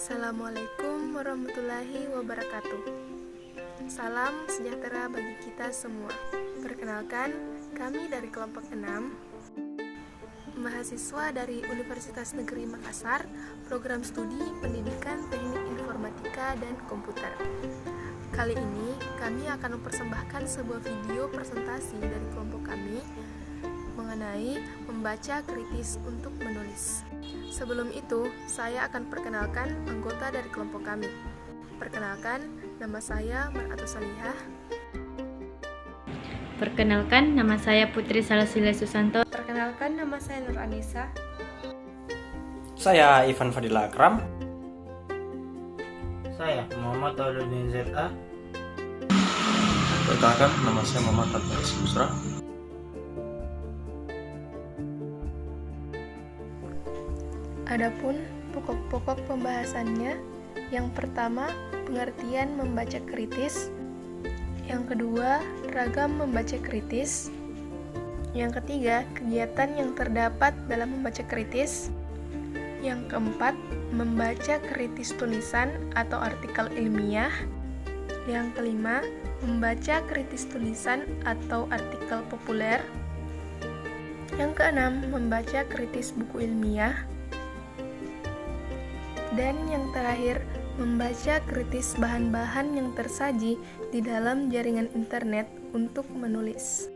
Assalamualaikum warahmatullahi wabarakatuh. Salam sejahtera bagi kita semua. Perkenalkan, kami dari kelompok 6, mahasiswa dari Universitas Negeri Makassar, program studi Pendidikan Teknik Informatika dan Komputer. Kali ini, kami akan mempersembahkan sebuah video presentasi dari kelompok kami mengenai membaca kritis untuk menulis. Sebelum itu, saya akan perkenalkan anggota dari kelompok kami. Perkenalkan, nama saya Mar'atus Salihah. Perkenalkan, nama saya Putri Salasile Susanto. Perkenalkan, nama saya Nur Anissa. Saya Ivan Fadila Akram. Saya Muhammad Auludin ZA. Perkenalkan, nama saya Muhammad Al-Faris Busra. Adapun pokok-pokok pembahasannya, yang pertama, pengertian membaca kritis. Yang kedua, ragam membaca kritis. Yang ketiga, kegiatan yang terdapat dalam membaca kritis. Yang keempat, membaca kritis tulisan atau artikel ilmiah. Yang kelima, membaca kritis tulisan atau artikel populer. Yang keenam, membaca kritis buku ilmiah. Dan yang terakhir, membaca kritis bahan-bahan yang tersaji di dalam jaringan internet untuk menulis.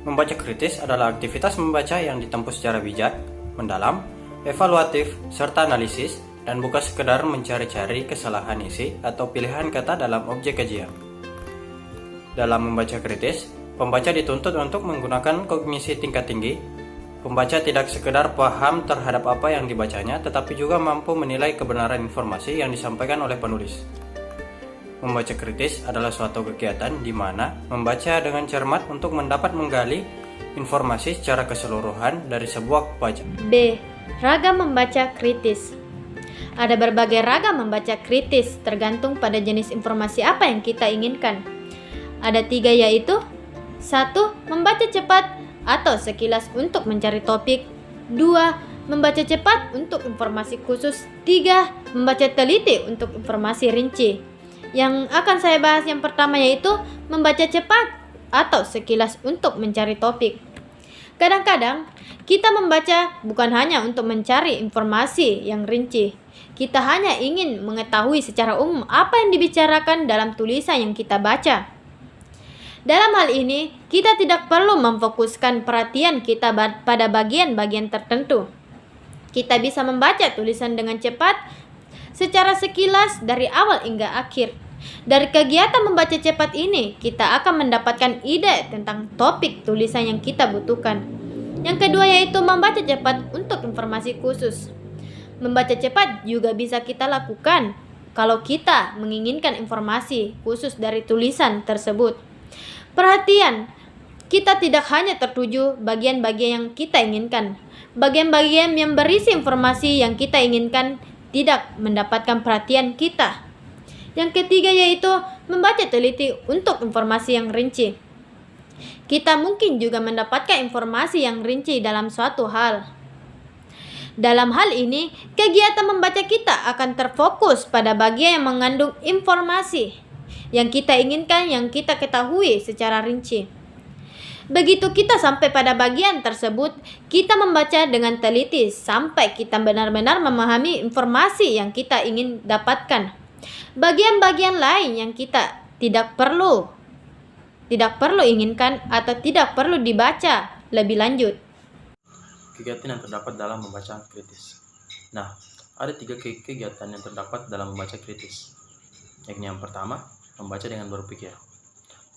Membaca kritis adalah aktivitas membaca yang ditempuh secara bijak, mendalam, evaluatif, serta analisis, dan bukan sekedar mencari-cari kesalahan isi atau pilihan kata dalam objek kajian. Dalam membaca kritis, pembaca dituntut untuk menggunakan kognisi tingkat tinggi. Pembaca tidak sekedar paham terhadap apa yang dibacanya, tetapi juga mampu menilai kebenaran informasi yang disampaikan oleh penulis. Membaca kritis adalah suatu kegiatan di mana membaca dengan cermat untuk mendapat menggali informasi secara keseluruhan dari sebuah pembaca. B. Ragam membaca kritis. Ada berbagai ragam membaca kritis tergantung pada jenis informasi apa yang kita inginkan. Ada 3, yaitu 1. Membaca cepat atau sekilas untuk mencari topik. 2. Membaca cepat untuk informasi khusus. 3. Membaca teliti untuk informasi rinci. Yang akan saya bahas yang pertama yaitu membaca cepat atau sekilas untuk mencari topik. Kadang-kadang kita membaca bukan hanya untuk mencari informasi yang rinci. Kita hanya ingin mengetahui secara umum apa yang dibicarakan dalam tulisan yang kita baca. Dalam hal ini, kita tidak perlu memfokuskan perhatian kita pada bagian-bagian tertentu. Kita bisa membaca tulisan dengan cepat secara sekilas dari awal hingga akhir. Dari kegiatan membaca cepat ini, kita akan mendapatkan ide tentang topik tulisan yang kita butuhkan. Yang kedua yaitu membaca cepat untuk informasi khusus. Membaca cepat juga bisa kita lakukan kalau kita menginginkan informasi khusus dari tulisan tersebut. Perhatian, kita tidak hanya tertuju bagian-bagian yang kita inginkan. Bagian-bagian yang berisi informasi yang kita inginkan tidak mendapatkan perhatian kita. Yang ketiga yaitu membaca teliti untuk informasi yang rinci. Kita mungkin juga mendapatkan informasi yang rinci dalam suatu hal. Dalam hal ini, kegiatan membaca kita akan terfokus pada bagian yang mengandung informasi yang kita inginkan, yang kita ketahui secara rinci. Begitu kita sampai pada bagian tersebut, kita membaca dengan teliti sampai kita benar-benar memahami informasi yang kita ingin dapatkan. Bagian-bagian lain yang kita tidak perlu inginkan atau tidak perlu dibaca lebih lanjut. Kegiatan yang terdapat dalam membaca kritis. Nah, ada 3 kegiatan yang terdapat dalam membaca kritis. Yang pertama, membaca dengan berpikir.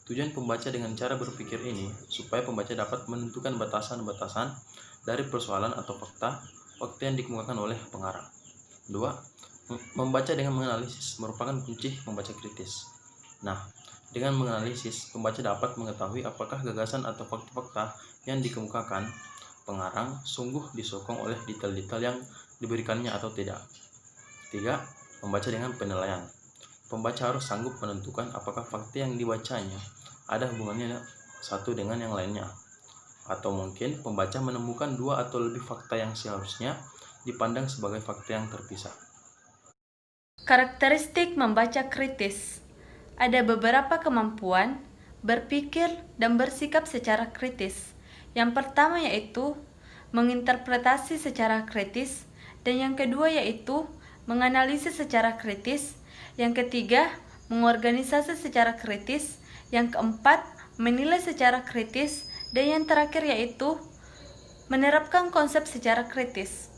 Tujuan pembaca dengan cara berpikir ini supaya pembaca dapat menentukan batasan-batasan dari persoalan atau fakta yang dikemukakan oleh pengarang. 2. Membaca dengan menganalisis merupakan kunci membaca kritis. Nah, dengan menganalisis, pembaca dapat mengetahui apakah gagasan atau fakta-fakta yang dikemukakan pengarang sungguh disokong oleh detail-detail yang diberikannya atau tidak. 3. Membaca dengan penilaian. Pembaca harus sanggup menentukan apakah fakta yang dibacanya ada hubungannya satu dengan yang lainnya, Atau mungkin pembaca menemukan dua atau lebih fakta yang seharusnya dipandang sebagai fakta yang terpisah. Karakteristik membaca kritis. Ada beberapa kemampuan berpikir dan bersikap secara kritis. Yang pertama yaitu menginterpretasi secara kritis, dan yang kedua yaitu menganalisis secara kritis, yang ketiga mengorganisasi secara kritis, yang keempat menilai secara kritis, dan yang terakhir yaitu menerapkan konsep secara kritis.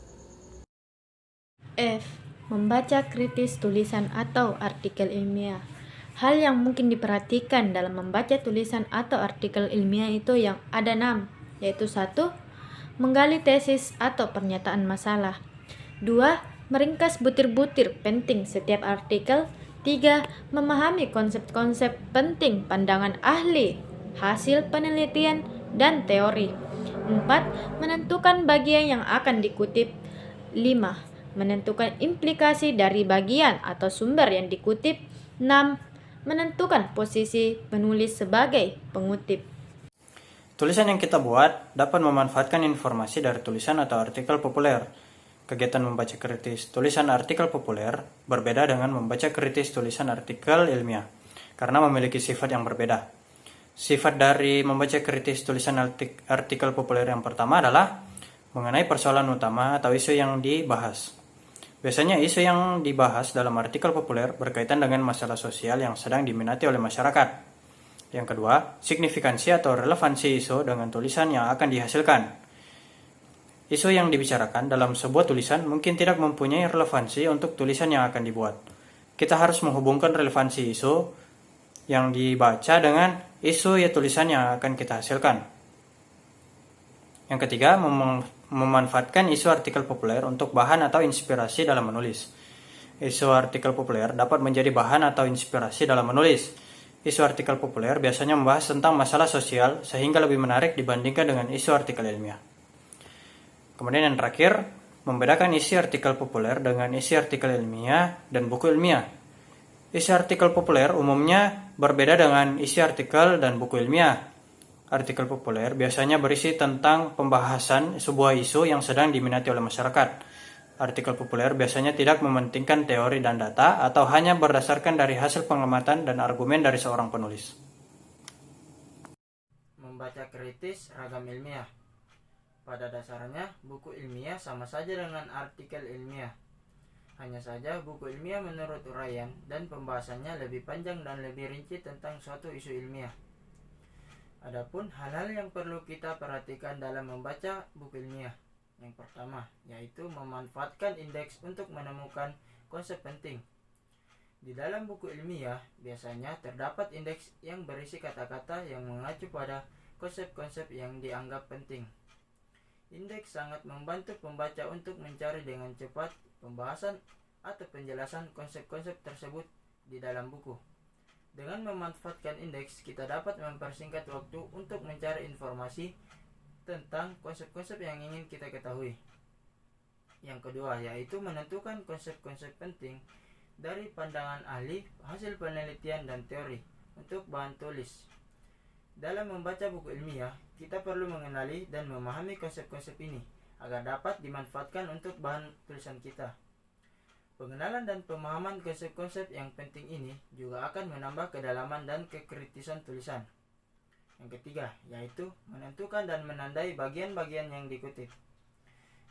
F. Membaca kritis tulisan atau artikel ilmiah. Hal yang mungkin diperhatikan dalam membaca tulisan atau artikel ilmiah itu yang ada 6, yaitu 1. Menggali tesis atau pernyataan masalah. 2. Meringkas butir-butir penting setiap artikel. 3. Memahami konsep-konsep penting pandangan ahli, hasil penelitian, dan teori. 4. Menentukan bagian yang akan dikutip. 5. Menentukan implikasi dari bagian atau sumber yang dikutip. 6. Menentukan posisi penulis sebagai pengutip. Tulisan yang kita buat dapat memanfaatkan informasi dari tulisan atau artikel populer. Kegiatan membaca kritis tulisan artikel populer berbeda dengan membaca kritis tulisan artikel ilmiah, karena memiliki sifat yang berbeda. Sifat dari membaca kritis tulisan artikel populer yang pertama adalah mengenai persoalan utama atau isu yang dibahas. Biasanya isu yang dibahas dalam artikel populer berkaitan dengan masalah sosial yang sedang diminati oleh masyarakat. Yang kedua, signifikansi atau relevansi isu dengan tulisan yang akan dihasilkan. Isu yang dibicarakan dalam sebuah tulisan mungkin tidak mempunyai relevansi untuk tulisan yang akan dibuat. Kita harus menghubungkan relevansi isu yang dibaca dengan isu tulisan yang akan kita hasilkan. Yang ketiga, memanfaatkan isu artikel populer untuk bahan atau inspirasi dalam menulis. Isu artikel populer dapat menjadi bahan atau inspirasi dalam menulis. Isu artikel populer biasanya membahas tentang masalah sosial sehingga lebih menarik dibandingkan dengan isu artikel ilmiah. Kemudian yang terakhir, membedakan isi artikel populer dengan isi artikel ilmiah dan buku ilmiah. Isi artikel populer umumnya berbeda dengan isi artikel dan buku ilmiah. Artikel populer biasanya berisi tentang pembahasan sebuah isu yang sedang diminati oleh masyarakat. Artikel populer biasanya tidak mementingkan teori dan data atau hanya berdasarkan dari hasil pengamatan dan argumen dari seorang penulis. Membaca kritis ragam ilmiah. Pada dasarnya, buku ilmiah sama saja dengan artikel ilmiah. Hanya saja buku ilmiah menurut uraian dan pembahasannya lebih panjang dan lebih rinci tentang suatu isu ilmiah. Adapun hal-hal yang perlu kita perhatikan dalam membaca buku ilmiah. Yang pertama, yaitu memanfaatkan indeks untuk menemukan konsep penting. Di dalam buku ilmiah, biasanya terdapat indeks yang berisi kata-kata yang mengacu pada konsep-konsep yang dianggap penting. Indeks sangat membantu pembaca untuk mencari dengan cepat pembahasan atau penjelasan konsep-konsep tersebut di dalam buku. Dengan memanfaatkan indeks, kita dapat mempersingkat waktu untuk mencari informasi tentang konsep-konsep yang ingin kita ketahui. Yang kedua, yaitu menentukan konsep-konsep penting dari pandangan ahli, hasil penelitian, dan teori untuk bahan tulis. Dalam membaca buku ilmiah, kita perlu mengenali dan memahami konsep-konsep ini agar dapat dimanfaatkan untuk bahan tulisan kita. Pengenalan dan pemahaman konsep-konsep yang penting ini juga akan menambah kedalaman dan kekritisan tulisan. Yang ketiga, yaitu menentukan dan menandai bagian-bagian yang dikutip.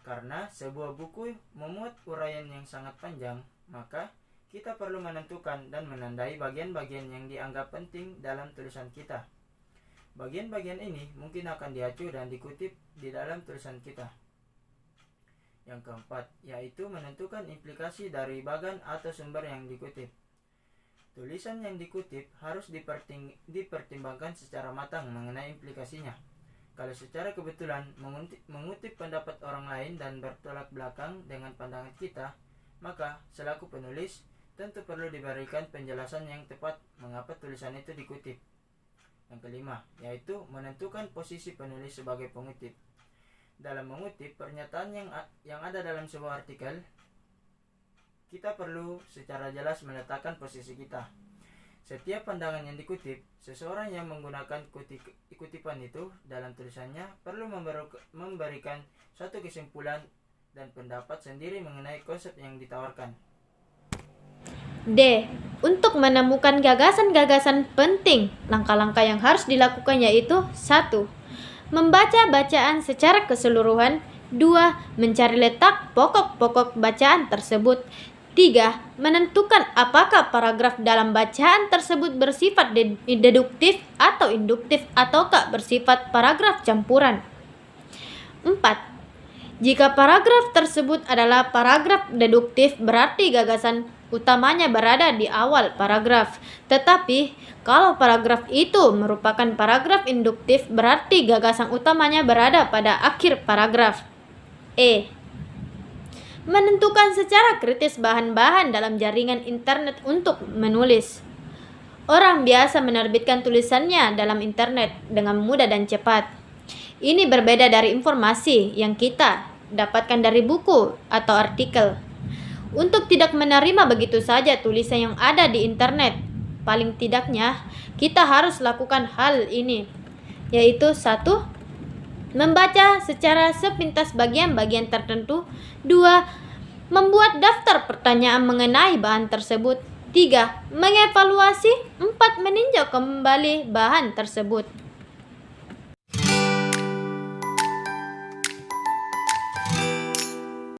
Karena sebuah buku memuat uraian yang sangat panjang, maka kita perlu menentukan dan menandai bagian-bagian yang dianggap penting dalam tulisan kita. Bagian-bagian ini mungkin akan diacu dan dikutip di dalam tulisan kita. Yang keempat, yaitu menentukan implikasi dari bagan atau sumber yang dikutip. Tulisan yang dikutip harus dipertimbangkan secara matang mengenai implikasinya. Kalau secara kebetulan mengutip pendapat orang lain dan bertolak belakang dengan pandangan kita, maka selaku penulis tentu perlu diberikan penjelasan yang tepat mengapa tulisan itu dikutip. Yang kelima, yaitu menentukan posisi penulis sebagai pengutip. Dalam mengutip pernyataan yang ada dalam sebuah artikel, kita perlu secara jelas meletakkan posisi kita. Setiap pandangan yang dikutip, seseorang yang menggunakan kutipan itu dalam tulisannya perlu memberikan suatu kesimpulan dan pendapat sendiri mengenai konsep yang ditawarkan. D. Untuk menemukan gagasan-gagasan penting, langkah-langkah yang harus dilakukan yaitu 1. Membaca bacaan secara keseluruhan. 2. Mencari letak pokok-pokok bacaan tersebut. 3. Menentukan apakah paragraf dalam bacaan tersebut bersifat deduktif atau induktif ataukah bersifat paragraf campuran. 4. Jika paragraf tersebut adalah paragraf deduktif, berarti gagasan utamanya berada di awal paragraf. Tetapi, kalau paragraf itu merupakan paragraf induktif, berarti gagasan utamanya berada pada akhir paragraf. E. Menentukan secara kritis bahan-bahan dalam jaringan internet untuk menulis. Orang biasa menerbitkan tulisannya dalam internet dengan mudah dan cepat. Ini berbeda dari informasi yang kita dapatkan dari buku atau artikel. Untuk tidak menerima begitu saja tulisan yang ada di internet, paling tidaknya kita harus lakukan hal ini, yaitu 1. Membaca secara sepintas bagian-bagian tertentu. 2. Membuat daftar pertanyaan mengenai bahan tersebut. 3. Mengevaluasi. 4. Meninjau kembali bahan tersebut.